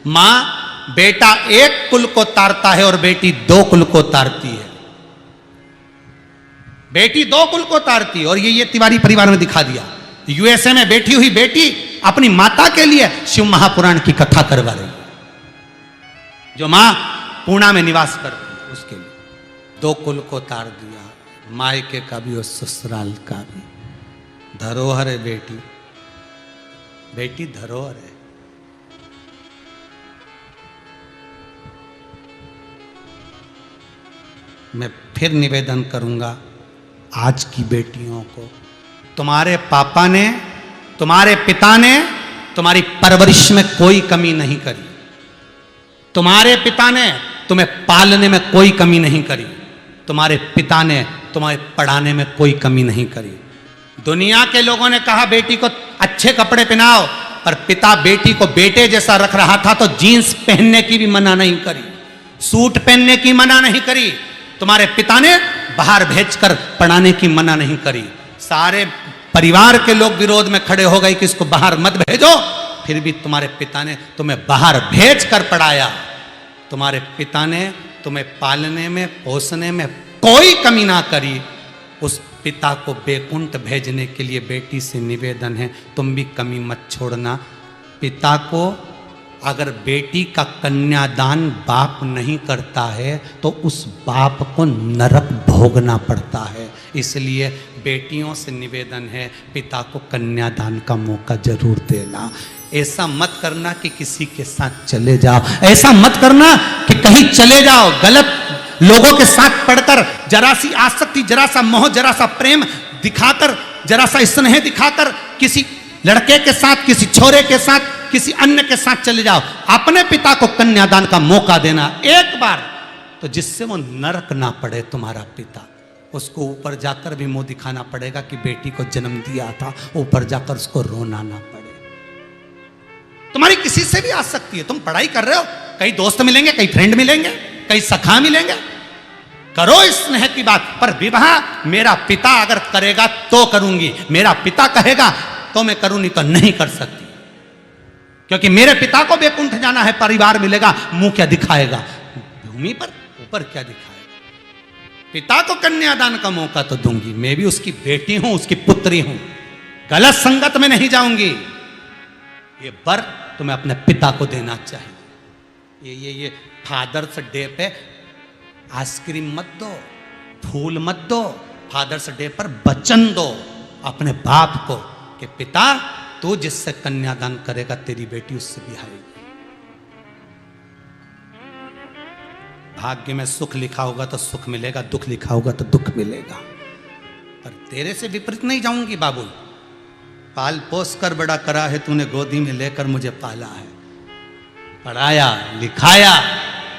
मां बेटा एक कुल को तारता है और बेटी 2 कुल को तारती है। बेटी 2 कुल को तारती है। और ये तिवारी परिवार में दिखा दिया। यूएसए में बैठी हुई बेटी अपनी माता के लिए शिव महापुराण की कथा करवा रही है। जो मां पूर्णा में निवास करती है उसके लिए 2 कुल को तार दिया, मायके का भी और ससुराल का भी। धरोहर है बेटी, बेटी धरोहर है। मैं फिर निवेदन करूंगा आज की बेटियों को, तुम्हारे पापा ने, तुम्हारे पिता ने तुम्हारी परवरिश में कोई कमी नहीं करी। तुम्हारे पिता ने तुम्हें पालने में कोई कमी नहीं करी। तुम्हारे पिता ने तुम्हें पढ़ाने में कोई कमी नहीं करी। दुनिया के लोगों ने कहा बेटी को अच्छे कपड़े पहनाओ, पर पिता बेटी को बेटे जैसा रख रहा था तो जीन्स पहनने की भी मना नहीं करी, सूट पहनने की मना नहीं करी। तुम्हारे पिता ने बाहर भेजकर पढ़ाने की मना नहीं करी। सारे परिवार के लोग विरोध में खड़े हो गए कि इसको बाहर मत भेजो, फिर भी तुम्हारे पिता ने तुम्हें बाहर भेजकर पढ़ाया। तुम्हारे पिता ने तुम्हें पालने में, पोसने में कोई कमी ना करी। उस पिता को बैकुंठ भेजने के लिए बेटी से निवेदन है, तुम भी कमी मत छोड़ना। पिता को अगर बेटी का कन्यादान बाप नहीं करता है तो उस बाप को नरक भोगना पड़ता है। इसलिए बेटियों से निवेदन है, पिता को कन्यादान का मौका जरूर देना। ऐसा मत करना कि किसी के साथ चले जाओ, ऐसा मत करना कि कहीं चले जाओ गलत लोगों के साथ पढ़कर, जरा सी आसक्ति, जरा सा मोह, जरा सा प्रेम दिखाकर, जरा सा स्नेह दिखाकर किसी लड़के के साथ, किसी छोरे के साथ, किसी अन्य के साथ चले जाओ। अपने पिता को कन्यादान का मौका देना एक बार, तो जिससे वो नरक ना पड़े तुम्हारा पिता। उसको ऊपर जाकर भी मुंह दिखाना पड़ेगा कि बेटी को जन्म दिया था, ऊपर जाकर उसको रोना ना पड़े। तुम्हारी किसी से भी आ सकती है, तुम पढ़ाई कर रहे हो, कई दोस्त मिलेंगे, कई फ्रेंड मिलेंगे, कई सखा मिलेंगे, करो इस स्नेह की बात। पर विवाह मेरा पिता अगर करेगा तो करूंगी, मेरा पिता कहेगा तो मैं करूं, नहीं तो नहीं कर सकती। क्योंकि मेरे पिता को बैकुंठ जाना है, परिवार मिलेगा, मुंह क्या दिखाएगा भूमि पर, ऊपर क्या दिखाएगा। पिता को कन्यादान का मौका तो दूंगी, मैं भी उसकी बेटी हूं, उसकी पुत्री हूं, गलत संगत में नहीं जाऊंगी। ये वर तुम्हें अपने पिता को देना चाहिए। ये फादर्स डे पे आइसक्रीम मत दो, फूल मत दो, फादर्स डे पर वचन दो अपने बाप को कि पिता तू जिससे कन्यादान करेगा तेरी बेटी उससे बिहाएगी। भाग्य में सुख लिखा होगा तो सुख मिलेगा, दुख लिखा होगा तो दुख मिलेगा। पर तेरे से विपरीत नहीं जाऊंगी बाबू, पाल पोस कर बड़ा करा है तूने, गोदी में लेकर मुझे पाला है, पढ़ाया लिखाया।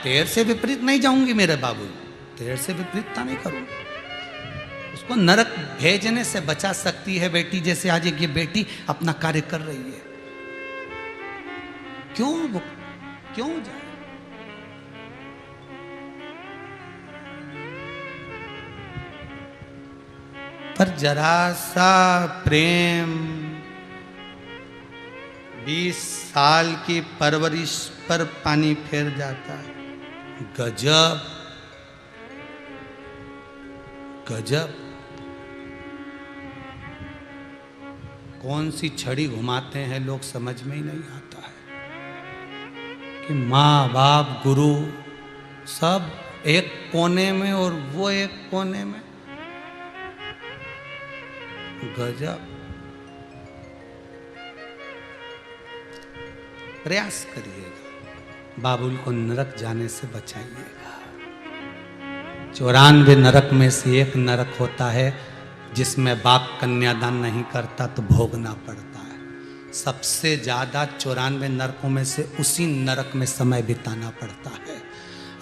तेरे से विपरीत नहीं जाऊंगी मेरे बाबू, तेरे से विपरीतता नहीं करूंगी। उसको नरक भेजने से बचा सकती है बेटी, जैसे आज ये बेटी अपना कार्य कर रही है। क्यों जाए? पर जरा सा प्रेम, 20 साल की परवरिश पर पानी फेर जाता है। गजब गजब, कौन सी छड़ी घुमाते हैं लोग, समझ में ही नहीं आता है कि माँ बाप गुरु सब एक कोने में और वो एक कोने में। गजब। प्रयास करिएगा, बाबुल को नरक जाने से बचाइएगा। 94 नरक में से एक नरक होता है जिसमें बाप कन्यादान नहीं करता तो भोगना पड़ता है। सबसे ज्यादा 94 नरकों में से उसी नरक में समय बिताना पड़ता है।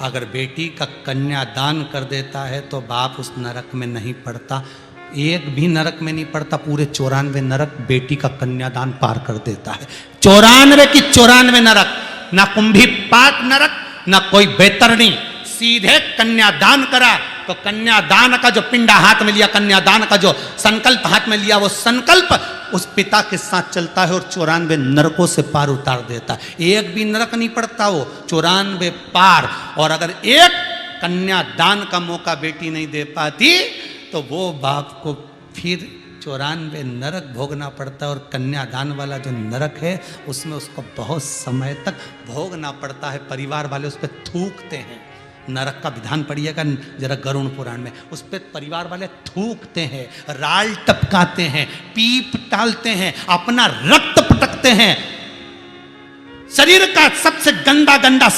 अगर बेटी का कन्यादान कर देता है तो बाप उस नरक में नहीं पड़ता, एक भी नरक में नहीं पड़ता, पूरे 94 नरक बेटी का कन्यादान पार कर देता है। 94 की 94 नरक, ना कुंभी पाट नरक, ना कोई बेतरनी, सीधे कन्यादान करा तो कन्यादान का जो पिंडा हाथ में लिया, कन्यादान का जो संकल्प हाथ में लिया, वो संकल्प उस पिता के साथ चलता है और 94 नरकों से पार उतार देता है। एक भी नरक नहीं पड़ता, वो 94 पार। और अगर एक कन्यादान का मौका बेटी नहीं दे पाती तो वो बाप को फिर 94 नरक भोगना पड़ता है। और कन्यादान वाला जो नरक है उसमें उसको बहुत समय तक भोगना पड़ता है। परिवार वाले उस पर थूकते हैं। नरक का विधान पढ़िएगा जरा गरुड़ पुराण में, उस पर परिवार वाले थूकते हैं, राल टपकाते हैं, पीप टालते हैं, अपना रक्त पटकते हैं। शरीर का सबसे गंदा गंदा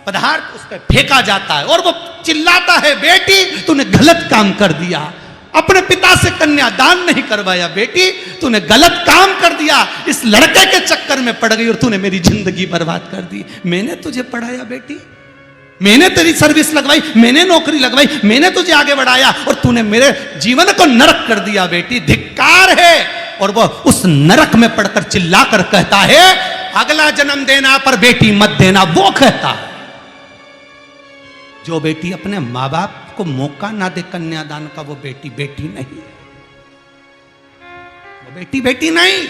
पदार्थ उस पर फेंका जाता है और वो चिल्लाता है, बेटी तूने गलत काम कर दिया, अपने पिता से कन्यादान नहीं करवाया, बेटी तूने गलत काम कर दिया, इस लड़के के चक्कर में पड़ गई और तूने मेरी जिंदगी बर्बाद कर दी। मैंने तुझे पढ़ाया बेटी, मैंने तेरी सर्विस लगवाई, मैंने नौकरी लगवाई, मैंने तुझे आगे बढ़ाया और तूने मेरे जीवन को नरक कर दिया बेटी, धिक्कार है। और वो उस नरक में पड़कर चिल्लाकर कहता है, अगला जन्म देना पर बेटी मत देना। वो कहता है जो बेटी अपने माँ बाप को मौका ना दे कन्यादान का, वो बेटी बेटी नहीं है, वो बेटी बेटी नहीं।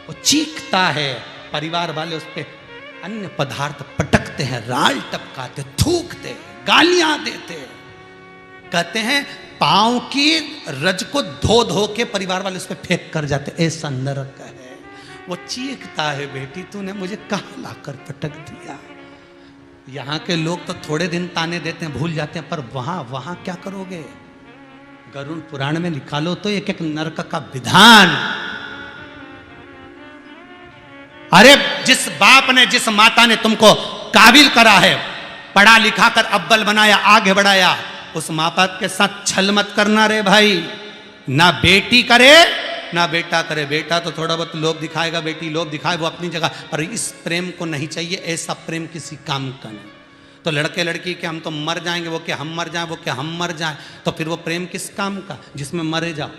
वो चीखता है, परिवार वाले उस पर अन्य पदार्थ पटकते हैं, राल टपकाते, थूकते हैं, गालियां देते हैं। कहते हैं पांव की रज को धो धो के परिवार वाले उस पर फेंक कर जाते, ऐसा नरक है। वो चीखता है, बेटी तूने मुझे कहां लाकर पटक दिया। यहां के लोग तो थोड़े दिन ताने देते हैं, भूल जाते हैं, पर वहां क्या करोगे। गरुड़ पुराण में लिखा लो तो एक एक नरक का विधान। अरे जिस बाप ने, जिस माता ने तुमको काबिल करा है, पढ़ा लिखा कर अव्वल बनाया, आगे बढ़ाया, उस माँ बाप के साथ छल मत करना रे भाई। ना बेटी करे ना बेटा करे। बेटा तो थोड़ा बहुत लोभ दिखाएगा, बेटी लोभ दिखाए, वो अपनी जगह, पर इस प्रेम को नहीं चाहिए। ऐसा प्रेम किसी काम का नहीं। तो लड़के लड़की के हम तो मर जाएंगे, वो क्या हम मर जाएं, वो क्या हम मर जाएं, तो फिर वो प्रेम किस काम का जिसमें मरे जाओ।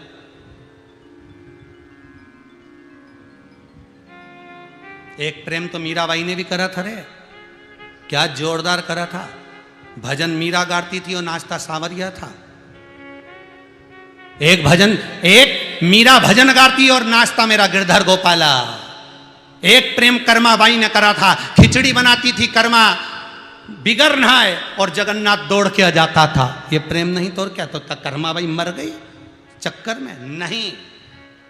एक प्रेम तो मीराबाई ने भी करा था रे, क्या जोरदार करा था। भजन मीरा गाती थी और नाचता सांवरिया था। एक भजन, एक मीरा भजन गाती और नाचता मेरा गिरधर गोपाला। एक प्रेम कर्मा बाई ने करा था, खिचड़ी बनाती थी कर्मा बिगर नहाए और जगन्नाथ दौड़ के आ जाता था। ये प्रेम नहीं तो और क्या, तो कर्मा बाई मर गई चक्कर में। नहीं,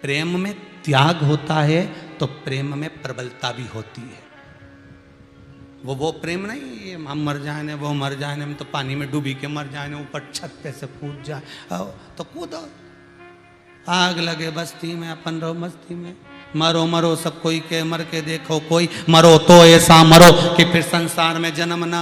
प्रेम में त्याग होता है तो प्रेम में प्रबलता भी होती है। वो प्रेम नहीं ये हम मर जाए, वो मर जाए, हम तो पानी में डूबी के मर जाए, ऊपर छत पे से कूद जाए, तो कूदो, आग लगे बस्ती में, अपन रहो मस्ती में। मरो मरो सब कोई के, मर के देखो कोई, मरो तो ऐसा मरो कि फिर संसार में जन्म ना